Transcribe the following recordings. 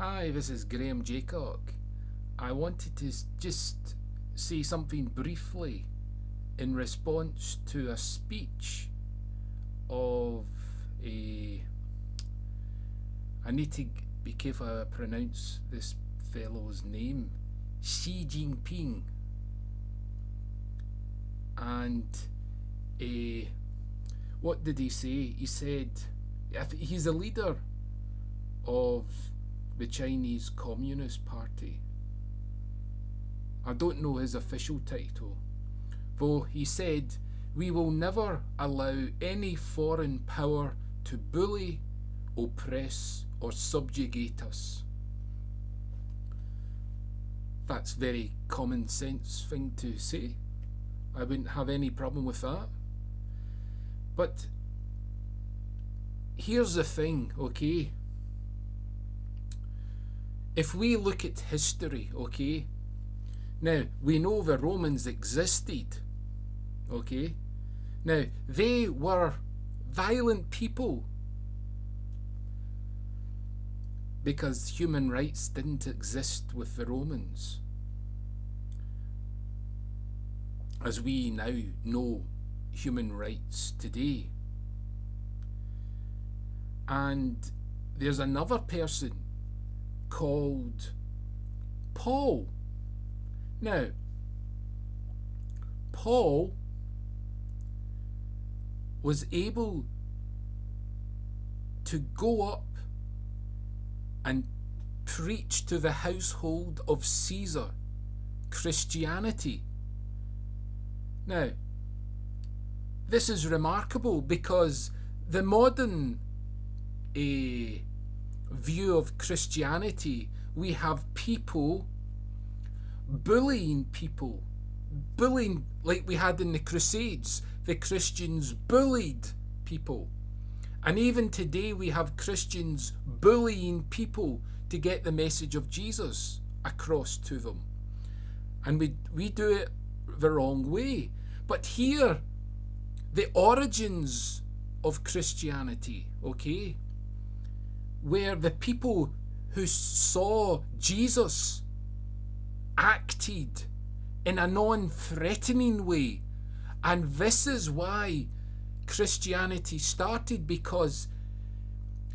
Hi, this is Graham Jeacocke. I wanted to just say something briefly in response to a speech of a. I need to be careful how I pronounce this fellow's name, Xi Jinping. And what did he say? He said he's a leader of the Chinese Communist Party. I don't know his official title, though he said, "We will never allow any foreign power to bully, oppress, or subjugate us." That's a very common sense thing to say. I wouldn't have any problem with that. But here's the thing, okay? If we look at history, okay? Now, we know the Romans existed, okay? Now, they were violent people because human rights didn't exist with the Romans. As we now know human rights today. And there's another person called Paul. Now, Paul was able to go up and preach to the household of Caesar Christianity. Now, this is remarkable because the modern view of Christianity, we have people bullying like we had in the Crusades. The Christians bullied people. And even today we have Christians bullying people to get the message of Jesus across to them. And we do it the wrong way. But here, the origins of Christianity, okay, where the people who saw Jesus acted in a non-threatening way. And this is why Christianity started, because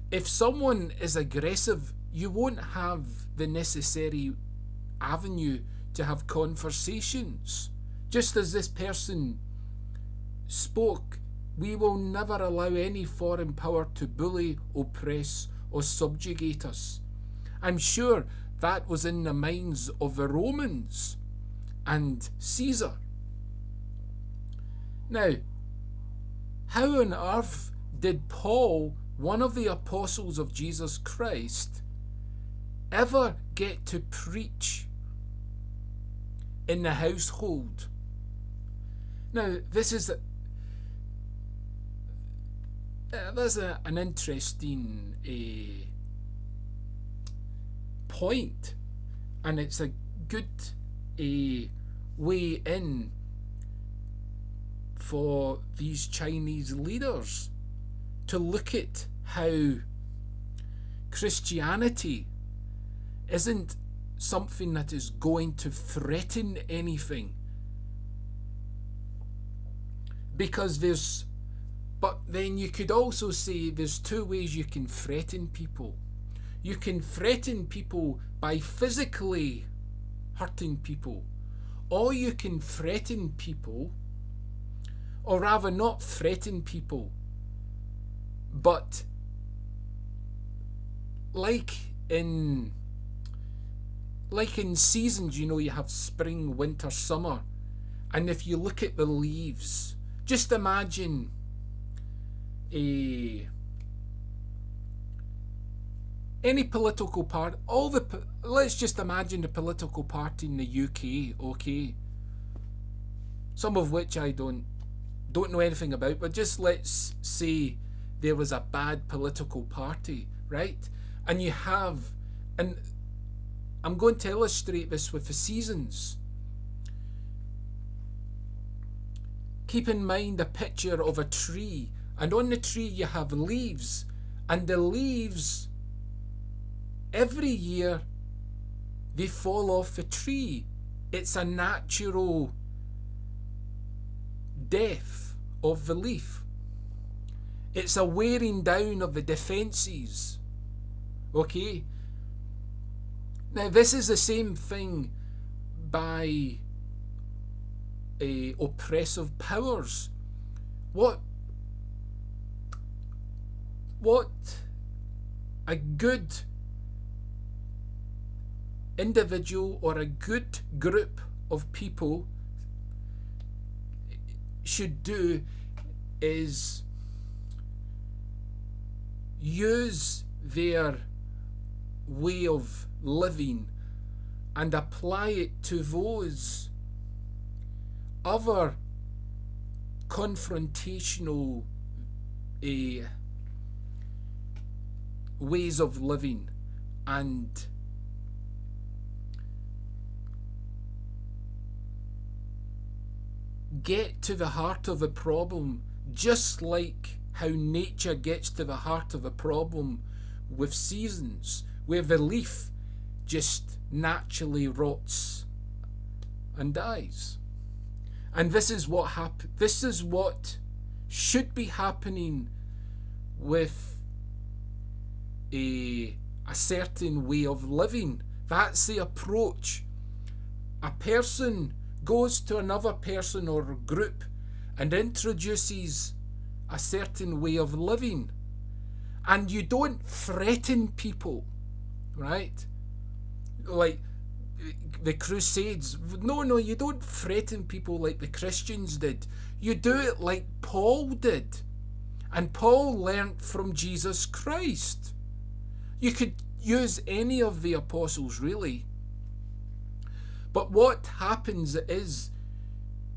if someone is aggressive, you won't have the necessary avenue to have conversations. Just as this person spoke, we will never allow any foreign power to bully, oppress, or subjugate us. I'm sure that was in the minds of the Romans and Caesar. Now, how on earth did Paul, one of the apostles of Jesus Christ, ever get to preach in the household? Now, this is an interesting point, and it's a good way in for these Chinese leaders to look at how Christianity isn't something that is going to threaten anything. But then you could also say there's two ways you can threaten people. You can threaten people by physically hurting people, or you can threaten people, or rather not threaten people, but like in seasons, you have spring, winter, summer, and if you look at the leaves, just imagine any political party, let's just imagine the political party in the UK, okay, some of which I don't know anything about, but just let's say there was a bad political party, right? And I'm going to illustrate this with the seasons. Keep in mind a picture of a tree, and on the tree you have leaves, and the leaves every year they fall off a tree. It's a natural death of the leaf. It's a wearing down of the defences. Okay? Now this is the same thing by oppressive powers. What a good individual or a good group of people should do is use their way of living and apply it to those other confrontational ways of living, and get to the heart of the problem, just like how nature gets to the heart of the problem with seasons, where the leaf just naturally rots and dies. And this is what this is what should be happening with a certain way of living. That's the approach. A person goes to another person or group and introduces a certain way of living, and you don't threaten people, right? Like the Crusades. No, you don't threaten people like the Christians did. You do it like Paul did. And Paul learnt from Jesus Christ. You could use any of the apostles, really. But what happens is,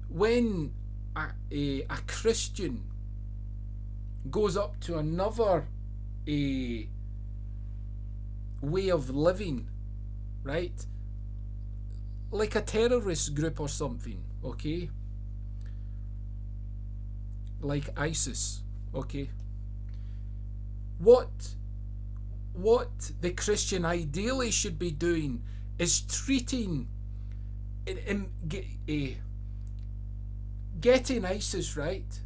when a Christian goes up to another way of living, right? Like a terrorist group or something, okay? Like ISIS, okay? What the Christian ideally should be doing is treating, getting ISIS, right?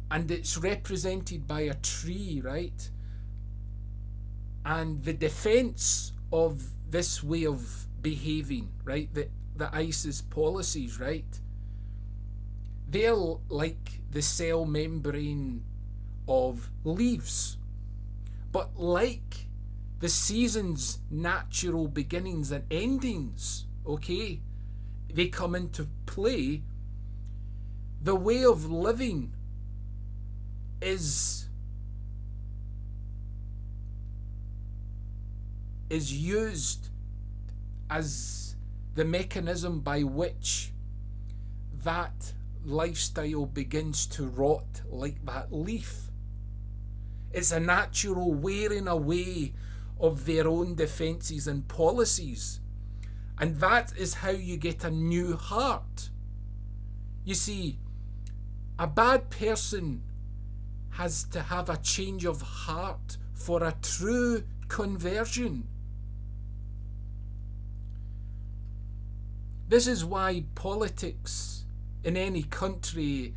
And it's represented by a tree, right? And the defense of this way of behaving, right? The ISIS policies, right? They're like the cell membrane of leaves. But like the season's natural beginnings and endings, okay, they come into play. The way of living is used as the mechanism by which that lifestyle begins to rot like that leaf. It's a natural wearing away of their own defences and policies. And that is how you get a new heart. You see, a bad person has to have a change of heart for a true conversion. This is why politics in any country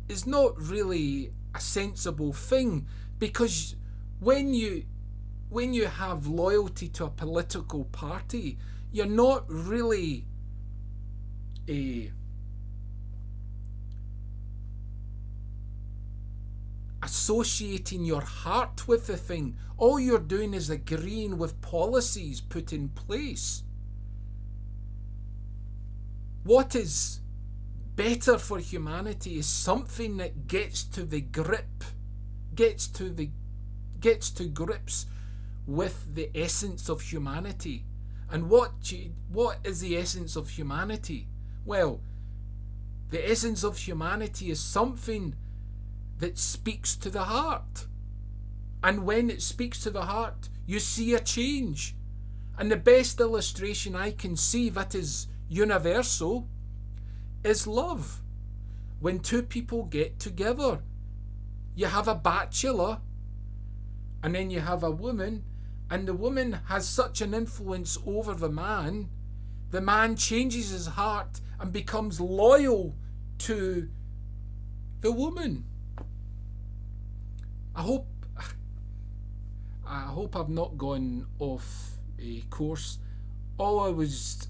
is not really a sensible thing, because when you have loyalty to a political party, you're not really associating your heart with the thing. All you're doing is agreeing with policies put in place. What is better for humanity is something that gets to grips with the essence of humanity. And what is the essence of humanity? Well, the essence of humanity is something that speaks to the heart. And when it speaks to the heart, you see a change. And the best illustration I can see that is universal is love. When two people get together, you have a bachelor, and then you have a woman, and the woman has such an influence over the man changes his heart and becomes loyal to the woman. I hope I've not gone off a course. All I was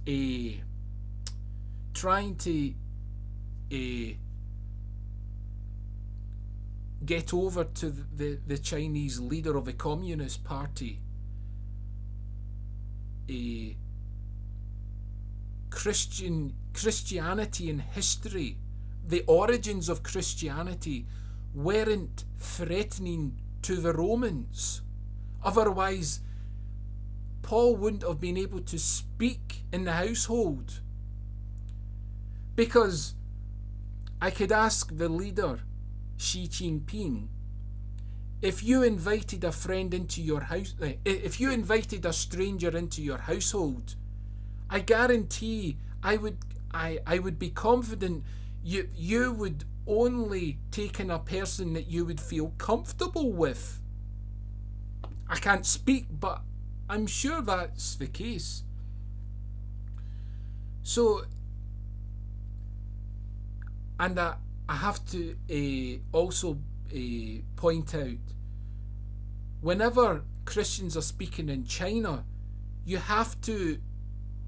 trying to get over to the Chinese leader of the Communist Party. Christianity in history, the origins of Christianity weren't threatening to the Romans. Otherwise, Paul wouldn't have been able to speak in the household. Because I could ask the leader, Xi Jinping, if you invited a friend into your house, if you invited a stranger into your household, I guarantee I would be confident you would only take in a person that you would feel comfortable with. I can't speak, but I'm sure that's the case. So, and I have to also point out, whenever Christians are speaking in China, you have to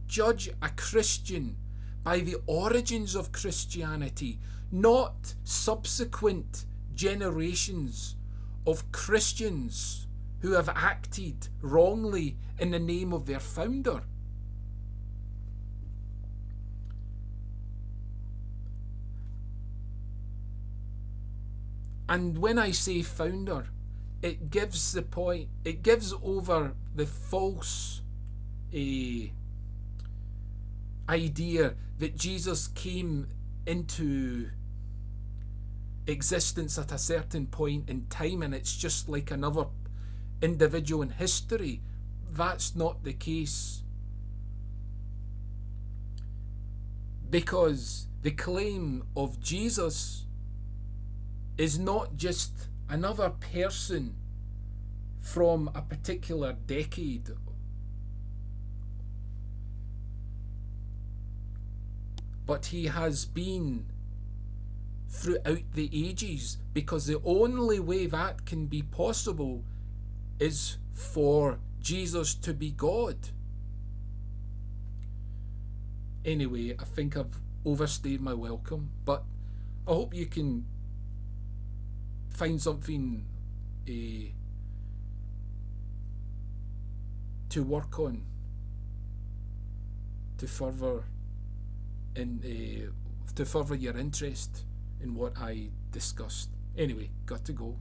judge a Christian by the origins of Christianity, not subsequent generations of Christians who have acted wrongly in the name of their founder. And when I say founder, it gives over the false idea that Jesus came into existence at a certain point in time and it's just like another individual in history. That's not the case. Because the claim of Jesus is not just another person from a particular decade, but he has been throughout the ages, because the only way that can be possible is for Jesus to be God. Anyway, I think I've overstayed my welcome, but I hope you can find something to work on to further your interest in what I discussed. Anyway, got to go.